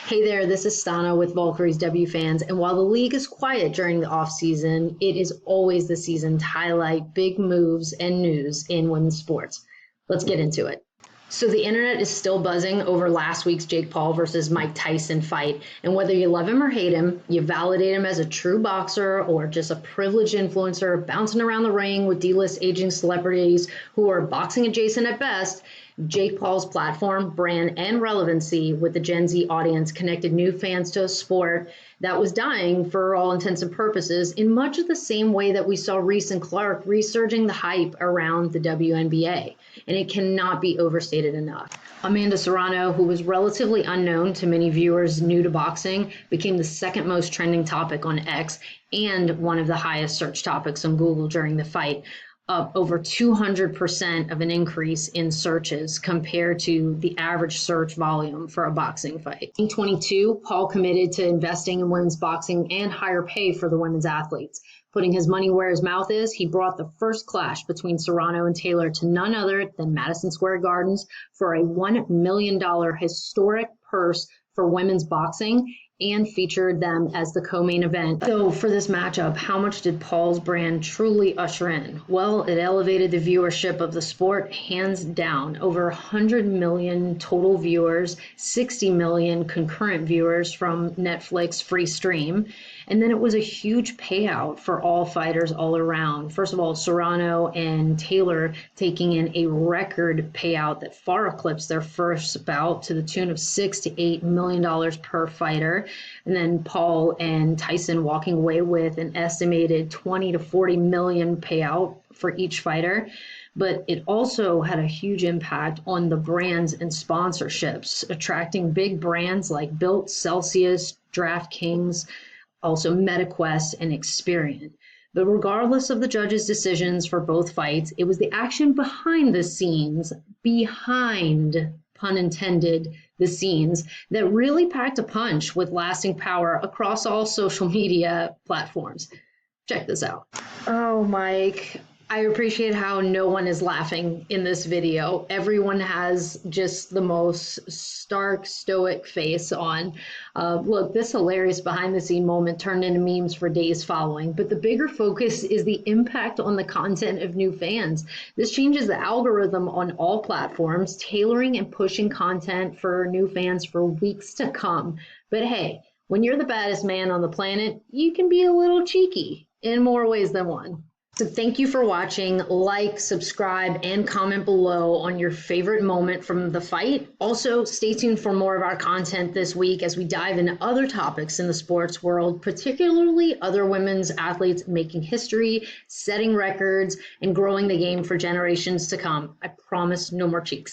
Hey there, this is Stana with Valkyrie's W fans, and while the league is quiet during the off-season, it is always the season to highlight big moves and news in women's sports. Let's get into it. So the internet is still buzzing over last week's Jake Paul versus Mike Tyson fight, and whether you love him or hate him, you validate him as a true boxer or just a privileged influencer bouncing around the ring with D-list aging celebrities who are boxing adjacent at best, Jake Paul's platform, brand, and relevancy with the Gen Z audience connected new fans to a sport that was dying for all intents and purposes in much of the same way that we saw Reese and Clark resurging the hype around the WNBA. And it cannot be overstated enough. Amanda Serrano, who was relatively unknown to many viewers new to boxing, became the second most trending topic on X and one of the highest search topics on Google during the fight, up over 200% of an increase in searches compared to the average search volume for a boxing fight. In 2022, Paul committed to investing in women's boxing and higher pay for the women's athletes. Putting his money where his mouth is, he brought the first clash between Serrano and Taylor to none other than Madison Square Gardens for a $1 million historic purse for women's boxing and featured them as the co-main event. So for this matchup, how much did Paul's brand truly usher in? Well, it elevated the viewership of the sport hands down. Over 100 million total viewers, 60 million concurrent viewers from Netflix free stream. And then it was a huge payout for all fighters all around. First of all, Serrano and Taylor taking in a record payout that far eclipsed their first bout to the tune of $6 to $8 million per fighter. And then Paul and Tyson walking away with an estimated 20 to 40 million payout for each fighter. But it also had a huge impact on the brands and sponsorships, attracting big brands like Built, Celsius, DraftKings, also MetaQuest and Experian. But regardless of the judges' decisions for both fights, it was the action behind the scenes, pun intended, the scenes, that really packed a punch with lasting power across all social media platforms. Check this out. Oh, Mike, I appreciate how no one is laughing in this video. Everyone has just the most stark, stoic face on. Look, this hilarious behind-the-scene moment turned into memes for days following, but the bigger focus is the impact on the content of new fans. This changes the algorithm on all platforms, tailoring and pushing content for new fans for weeks to come. But hey, when you're the baddest man on the planet, you can be a little cheeky in more ways than one. So thank you for watching. Like, subscribe, and comment below on your favorite moment from the fight. Also, stay tuned for more of our content this week as we dive into other topics in the sports world, particularly other women's athletes making history, setting records, and growing the game for generations to come. I promise no more cheeks.